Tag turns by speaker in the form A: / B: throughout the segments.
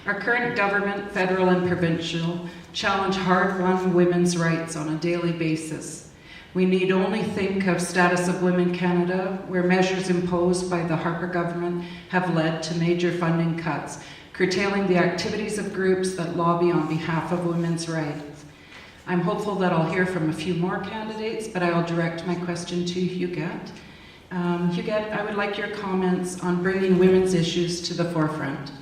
A: Our current government, federal and provincial, challenge hard-won women's rights on a daily basis. We need only think of Status of Women Canada, where measures imposed by the Harper government have led to major funding cuts, curtailing the activities of groups that lobby on behalf of women's rights. I'm hopeful that I'll hear from a few more candidates, but I will direct my question to Huguette. Huguette, I would like your comments on bringing women's issues to the forefront.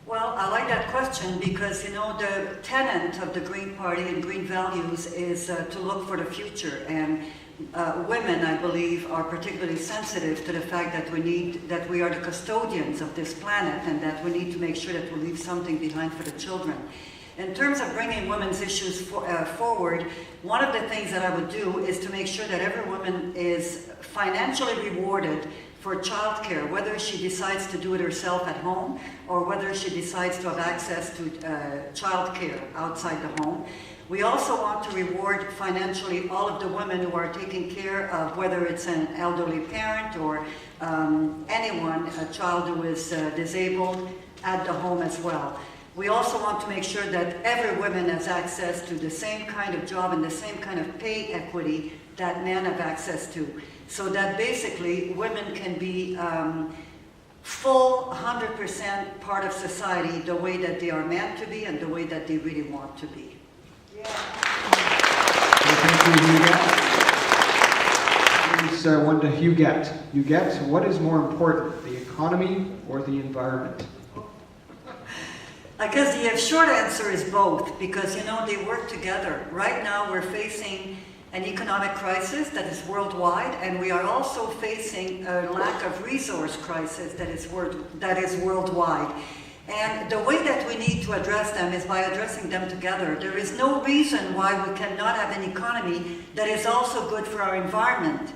B: Well, I like that question because, you know, the tenet of the Green Party and Green values is to look for the future. And women, I believe, are particularly sensitive to the fact that we are the custodians of this planet and that we need to make sure that we leave something behind for the children. In terms of bringing women's issues forward, one of the things that I would do is to make sure that every woman is financially rewarded for childcare, whether she decides to do it herself at home or whether she decides to have access to childcare outside the home. We also want to reward financially all of the women who are taking care of, whether it's an elderly parent or anyone, a child who is disabled at the home as well. We also want to make sure that every woman has access to the same kind of job and the same kind of pay equity that men have access to, so that basically women can be full 100% part of society the way that they are meant to be and the way that they really want to be. Yeah.
C: Thank you, Huguette. Please, one to Huguette. Huguette, what is more important, the economy or the environment?
B: I guess the short answer is both, because, you know, they work together. Right now we're facing an economic crisis that is worldwide, and we are also facing a lack of resource crisis that is worldwide. And the way that we need to address them is by addressing them together. There is no reason why we cannot have an economy that is also good for our environment.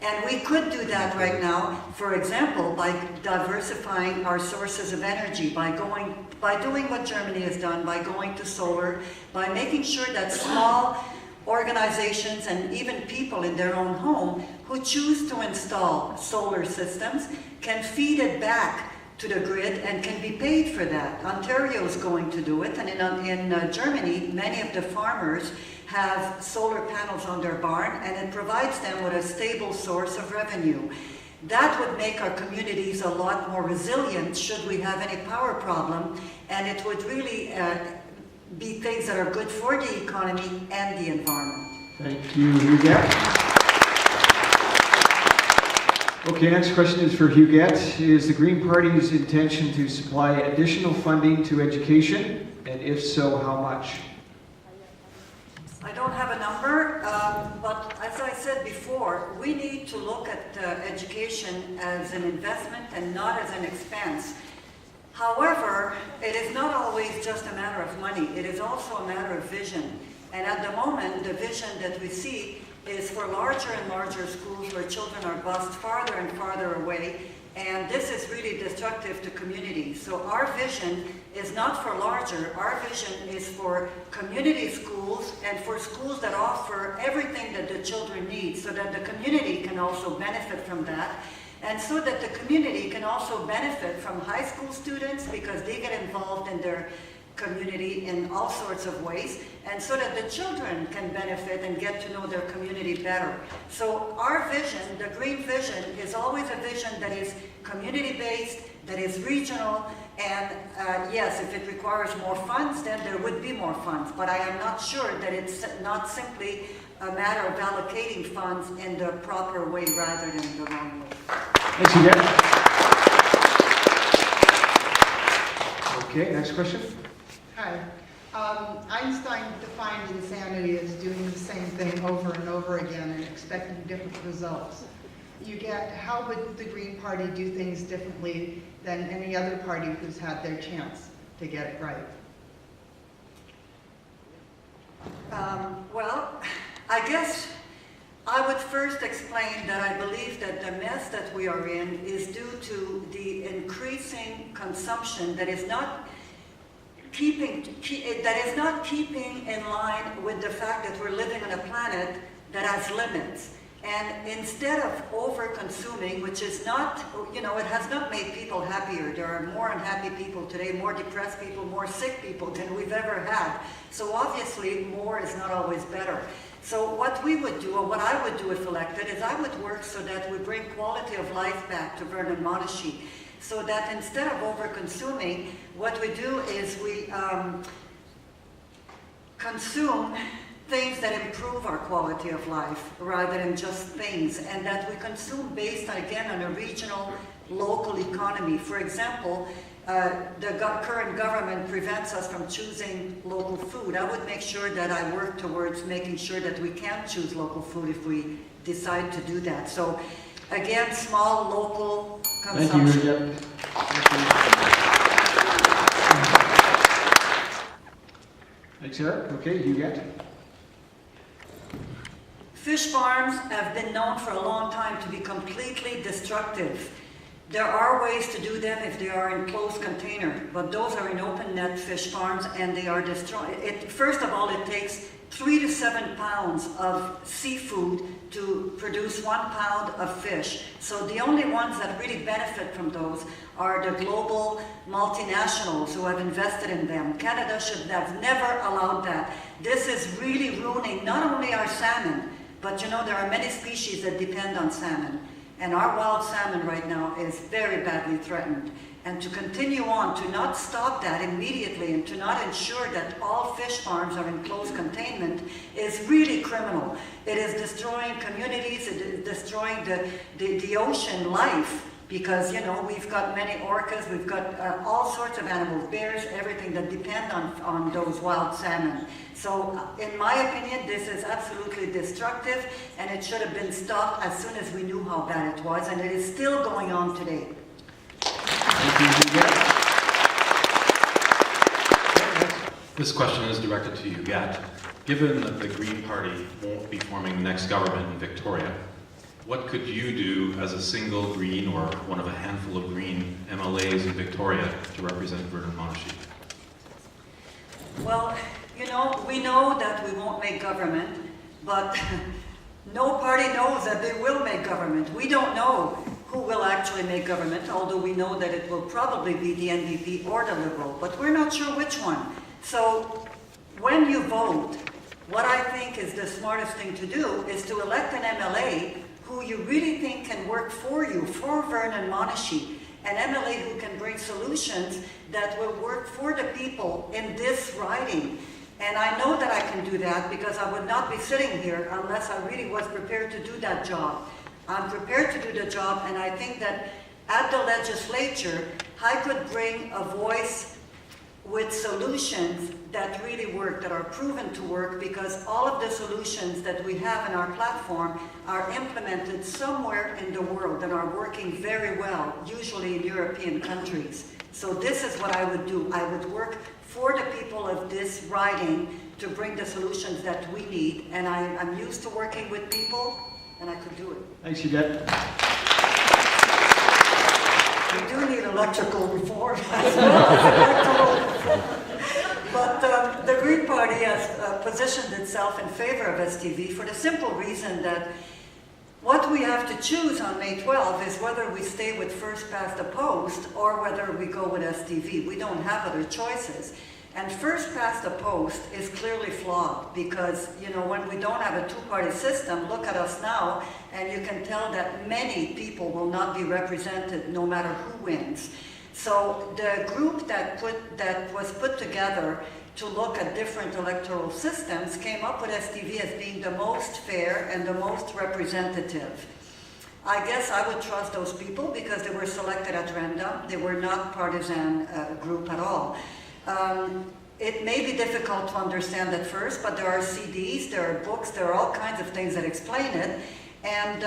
B: And we could do that right now, for example, by diversifying our sources of energy, by doing what Germany has done, by going to solar, by making sure that small organizations and even people in their own home who choose to install solar systems can feed it back to the grid and can be paid for that. Ontario is going to do it, and in Germany, many of the farmers have solar panels on their barn, and it provides them with a stable source of revenue. That would make our communities a lot more resilient should we have any power problem, and it would really be things that are good for the economy and the environment.
C: Thank you, Huguette. Okay, next question is for Huguette. Is the Green Party's intention to supply additional funding to education, and if so, how much?
B: I don't have a number, but as I said before, we need to look at education as an investment and not as an expense. However, it is not always just a matter of money, it is also a matter of vision. And at the moment, the vision that we see is for larger and larger schools where children are bused farther and farther away, and this is really destructive to communities. So our vision is not for larger, our vision is for community schools and for schools that offer everything that the children need, so that the community can also benefit from that, and so that the community can also benefit from high school students because they get involved in their community in all sorts of ways, and so that the children can benefit and get to know their community better. So our vision, the Green Vision, is always a vision that is community-based, that is regional, and yes, if it requires more funds, then there would be more funds, but I am not sure that it's not simply a matter of allocating funds in the proper way rather than the wrong way.
C: Thanks, Huguette. Okay, next question.
D: Hi. Einstein defined insanity as doing the same thing over and over again and expecting different results. How would the Green Party do things differently than any other party who's had their chance to get it right?
B: Well, I guess I would first explain that I believe that the mess that we are in is due to the increasing consumption that is not keeping in line with the fact that we're living on a planet that has limits. And instead of over-consuming, which is not, it has not made people happier. There are more unhappy people today, more depressed people, more sick people than we've ever had. So obviously, more is not always better. So what we would do, or what I would do if elected, is I would work so that we bring quality of life back to Vernon Monashee. So that instead of over-consuming, what we do is we consume things that improve our quality of life rather than just things, and that we consume based on, again, on a regional, local economy. For example, the current government prevents us from choosing local food. I would make sure that I work towards making sure that we can choose local food if we decide to do that. So again, small local consumption.
C: Thank you. Thanks, Eric. Okay, Huguette.
B: Fish farms have been known for a long time to be completely destructive. There are ways to do them if they are in closed container, but those are in open net fish farms and they are destroyed. First of all, it takes 3 to 7 pounds of seafood to produce 1 pound of fish. So the only ones that really benefit from those are the global multinationals who have invested in them. Canada should have never allowed that. This is really ruining not only our salmon, but there are many species that depend on salmon. And our wild salmon right now is very badly threatened. And to continue on, to not stop that immediately and to not ensure that all fish farms are in closed containment is really criminal. It is destroying communities, it is destroying the ocean life, because we've got many orcas, we've got all sorts of animals, bears, everything that depend on those wild salmon. So in my opinion, this is absolutely destructive, and it should have been stopped as soon as we knew how bad it was, and it is still going on today.
C: Thank you, Huguette.
E: This question is directed to you, Huguette. Given that the Green Party won't be forming the next government in Victoria, what could you do as a single Green or one of a handful of Green MLAs in Victoria to represent Vernon Monashee?
B: Well, we know that we won't make government, but no party knows that they will make government. We don't know who will actually make government, although we know that it will probably be the NDP or the Liberal, but we're not sure which one. So when you vote, what I think is the smartest thing to do is to elect an MLA who you really think can work for you, for Vernon Monashee, an MLA who can bring solutions that will work for the people in this riding. And I know that I can do that because I would not be sitting here unless I really was prepared to do that job. I'm prepared to do the job, and I think that at the legislature, I could bring a voice with solutions that really work, that are proven to work, because all of the solutions that we have in our platform are implemented somewhere in the world and are working very well, usually in European countries. So this is what I would do. I would work for the people of this riding to bring the solutions that we need, and I'm used to working with people, and I could do it.
C: Thanks, Huguette.
B: We do need electrical reform as well as electoral reform. But the Green Party has positioned itself in favor of STV for the simple reason that what we have to choose on May 12 is whether we stay with first past the post or whether we go with STV. We don't have other choices. And first past the post is clearly flawed because, when we don't have a two-party system, look at us now, and you can tell that many people will not be represented no matter who wins. So the group that was put together to look at different electoral systems came up with STV as being the most fair and the most representative. I guess I would trust those people because they were selected at random. They were not partisan group at all. It may be difficult to understand at first, but there are CDs, there are books, there are all kinds of things that explain it. And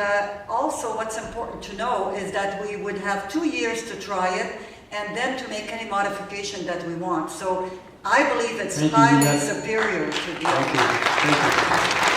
B: also what's important to know is that we would have 2 years to try it and then to make any modification that we want. So I believe it's highly superior to the other.
C: Thank you.